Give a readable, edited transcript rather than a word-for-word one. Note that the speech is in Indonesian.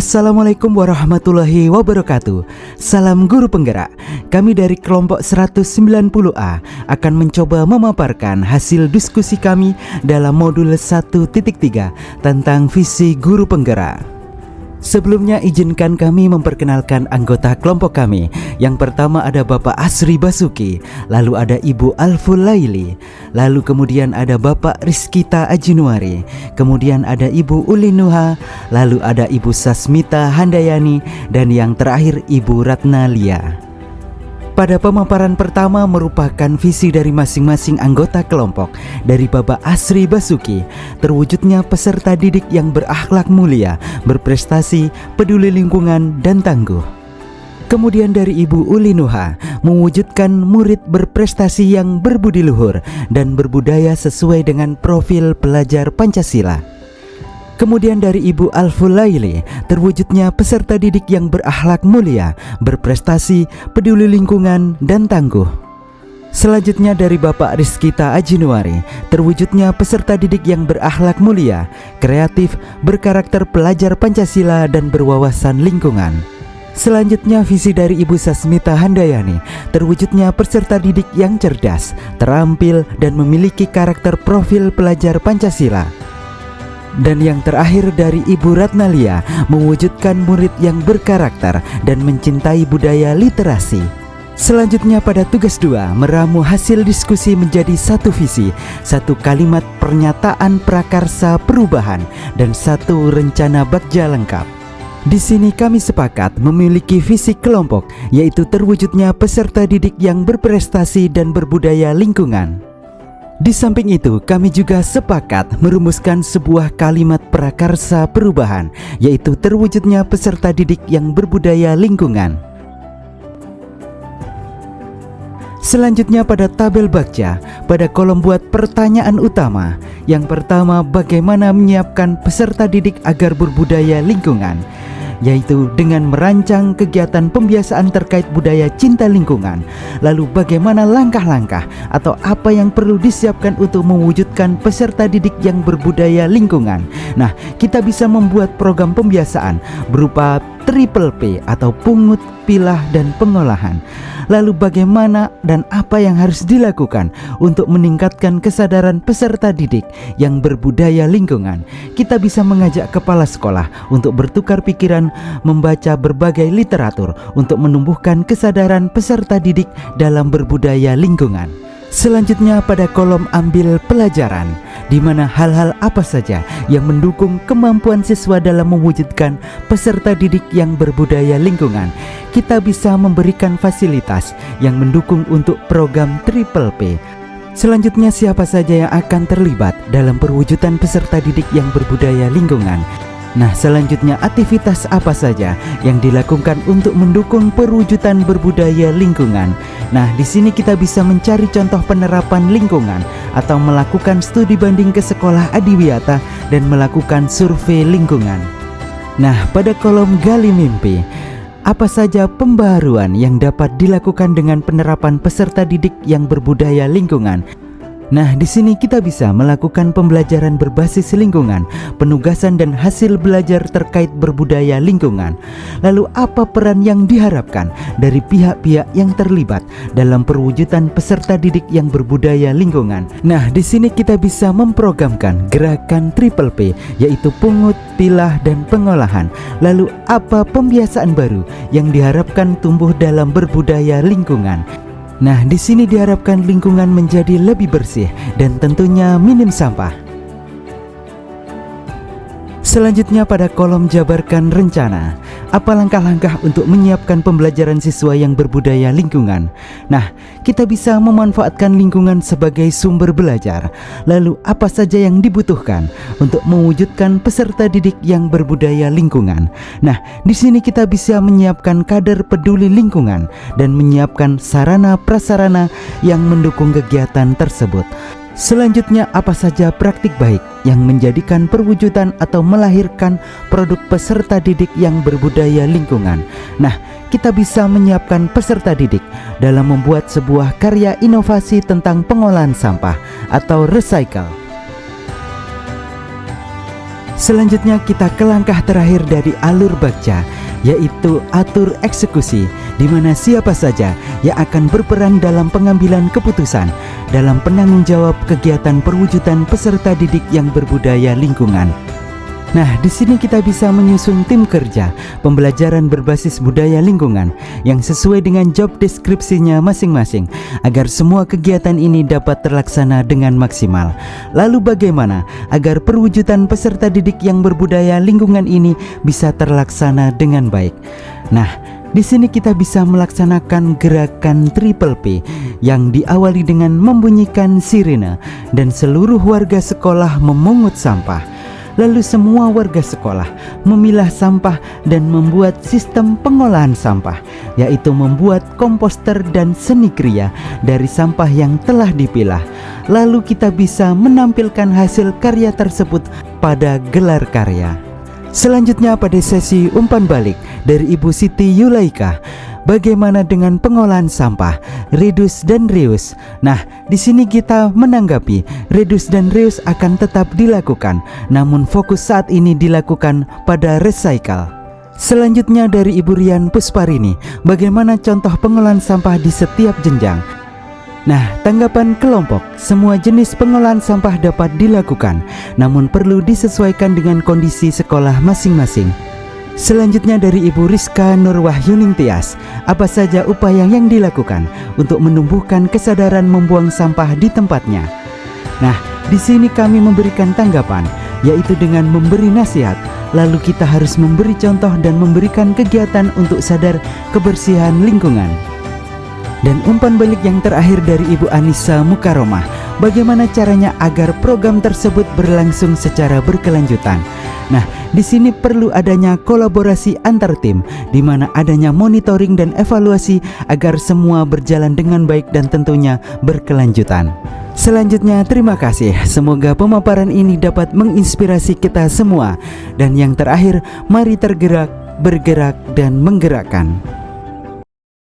Assalamualaikum warahmatullahi wabarakatuh. Salam guru penggerak. Kami dari kelompok 190A akan mencoba memaparkan hasil diskusi kami dalam modul 1.3 tentang visi guru penggerak. Sebelumnya izinkan kami memperkenalkan anggota kelompok kami. Yang pertama ada Bapak Asri Basuki, lalu ada Ibu Alful Laili, lalu kemudian ada Bapak Rizkita Ajinuari, kemudian ada Ibu Ulinuha, lalu ada Ibu Sasmita Handayani, dan yang terakhir Ibu Ratna Lia. Pada pemaparan pertama merupakan visi dari masing-masing anggota kelompok. Dari Bapak Asri Basuki, terwujudnya peserta didik yang berakhlak mulia, berprestasi, peduli lingkungan, dan tangguh. Kemudian dari Ibu Ulinuha, mewujudkan murid berprestasi yang berbudi luhur dan berbudaya sesuai dengan profil pelajar Pancasila. Kemudian dari Ibu Alful Laili, terwujudnya peserta didik yang berakhlak mulia, berprestasi, peduli lingkungan, dan tangguh. Selanjutnya dari Bapak Rizkita Ajinuari, terwujudnya peserta didik yang berakhlak mulia, kreatif, berkarakter pelajar Pancasila, dan berwawasan lingkungan. Selanjutnya visi dari Ibu Sasmita Handayani, terwujudnya peserta didik yang cerdas, terampil, dan memiliki karakter profil pelajar Pancasila. Dan yang terakhir dari Ibu Ratna Lia, mewujudkan murid yang berkarakter dan mencintai budaya literasi. Selanjutnya pada tugas 2, meramu hasil diskusi menjadi satu visi, satu kalimat pernyataan prakarsa perubahan, dan satu rencana bagja lengkap. Di sini kami sepakat memiliki visi kelompok, yaitu terwujudnya peserta didik yang berprestasi dan berbudaya lingkungan. Di samping itu, kami juga sepakat merumuskan sebuah kalimat prakarsa perubahan, yaitu terwujudnya peserta didik yang berbudaya lingkungan. Selanjutnya pada tabel bagja, pada kolom buat pertanyaan utama. Yang pertama, bagaimana menyiapkan peserta didik agar berbudaya lingkungan, yaitu dengan merancang kegiatan pembiasaan terkait budaya cinta lingkungan. Lalu bagaimana langkah-langkah atau apa yang perlu disiapkan untuk mewujudkan peserta didik yang berbudaya lingkungan. Nah, kita bisa membuat program pembiasaan berupa Triple P atau pungut, pilah, dan pengolahan. Lalu bagaimana dan apa yang harus dilakukan untuk meningkatkan kesadaran peserta didik yang berbudaya lingkungan? Kita bisa mengajak kepala sekolah untuk bertukar pikiran, membaca berbagai literatur untuk menumbuhkan kesadaran peserta didik dalam berbudaya lingkungan. Selanjutnya pada kolom ambil pelajaran, di mana hal-hal apa saja yang mendukung kemampuan siswa dalam mewujudkan peserta didik yang berbudaya lingkungan. Kita bisa memberikan fasilitas yang mendukung untuk program Triple P. Selanjutnya siapa saja yang akan terlibat dalam perwujudan peserta didik yang berbudaya lingkungan. Nah, selanjutnya aktivitas apa saja yang dilakukan untuk mendukung perwujudan berbudaya lingkungan. Nah, di sini kita bisa mencari contoh penerapan lingkungan atau melakukan studi banding ke sekolah adiwiyata dan melakukan survei lingkungan. Nah, pada kolom gali mimpi, apa saja pembaharuan yang dapat dilakukan dengan penerapan peserta didik yang berbudaya lingkungan? Nah, di sini kita bisa melakukan pembelajaran berbasis lingkungan, penugasan dan hasil belajar terkait berbudaya lingkungan. Lalu apa peran yang diharapkan dari pihak-pihak yang terlibat dalam perwujudan peserta didik yang berbudaya lingkungan? Nah, di sini kita bisa memprogramkan gerakan Triple P, yaitu pungut, pilah, dan pengolahan. Lalu apa pembiasaan baru yang diharapkan tumbuh dalam berbudaya lingkungan? Nah, di sini diharapkan lingkungan menjadi lebih bersih dan tentunya minim sampah. Selanjutnya pada kolom jabarkan rencana, apa langkah-langkah untuk menyiapkan pembelajaran siswa yang berbudaya lingkungan? Nah, kita bisa memanfaatkan lingkungan sebagai sumber belajar. Lalu apa saja yang dibutuhkan untuk mewujudkan peserta didik yang berbudaya lingkungan? Nah, di sini kita bisa menyiapkan kader peduli lingkungan dan menyiapkan sarana prasarana yang mendukung kegiatan tersebut. Selanjutnya, apa saja praktik baik yang menjadikan perwujudan atau melahirkan produk peserta didik yang berbudaya lingkungan? Nah, kita bisa menyiapkan peserta didik dalam membuat sebuah karya inovasi tentang pengolahan sampah atau recycle. Selanjutnya kita ke langkah terakhir dari alur Bagja, yaitu atur eksekusi, di mana siapa saja yang akan berperan dalam pengambilan keputusan dalam penanggung jawab kegiatan perwujudan peserta didik yang berbudaya lingkungan. Nah, di sini kita bisa menyusun tim kerja pembelajaran berbasis budaya lingkungan yang sesuai dengan job deskripsinya masing-masing agar semua kegiatan ini dapat terlaksana dengan maksimal. Lalu bagaimana agar perwujudan peserta didik yang berbudaya lingkungan ini bisa terlaksana dengan baik? Nah, di sini kita bisa melaksanakan gerakan Triple P yang diawali dengan membunyikan sirene dan seluruh warga sekolah memungut sampah. Lalu semua warga sekolah memilah sampah dan membuat sistem pengolahan sampah, yaitu membuat komposter dan seni kriya dari sampah yang telah dipilah. Lalu kita bisa menampilkan hasil karya tersebut pada gelar karya. Selanjutnya pada sesi umpan balik dari Ibu Siti Yulaika. Bagaimana dengan pengolahan sampah, reduce dan reuse? Nah, di sini kita menanggapi reduce dan reuse akan tetap dilakukan, namun fokus saat ini dilakukan pada recycle. Selanjutnya dari Ibu Rian Pusparini, bagaimana contoh pengolahan sampah di setiap jenjang? Nah, tanggapan kelompok, semua jenis pengolahan sampah dapat dilakukan, namun perlu disesuaikan dengan kondisi sekolah masing-masing. Selanjutnya dari Ibu Rizka Nurwahyuning Tias, apa saja upaya yang dilakukan untuk menumbuhkan kesadaran membuang sampah di tempatnya? Nah, di sini kami memberikan tanggapan, yaitu dengan memberi nasihat, lalu kita harus memberi contoh dan memberikan kegiatan untuk sadar kebersihan lingkungan. Dan umpan balik yang terakhir dari Ibu Anissa Mukaromah, bagaimana caranya agar program tersebut berlangsung secara berkelanjutan? Nah, di sini perlu adanya kolaborasi antar tim, di mana adanya monitoring dan evaluasi agar semua berjalan dengan baik dan tentunya berkelanjutan. Selanjutnya, terima kasih. Semoga pemaparan ini dapat menginspirasi kita semua. Dan yang terakhir, mari tergerak, bergerak, dan menggerakkan.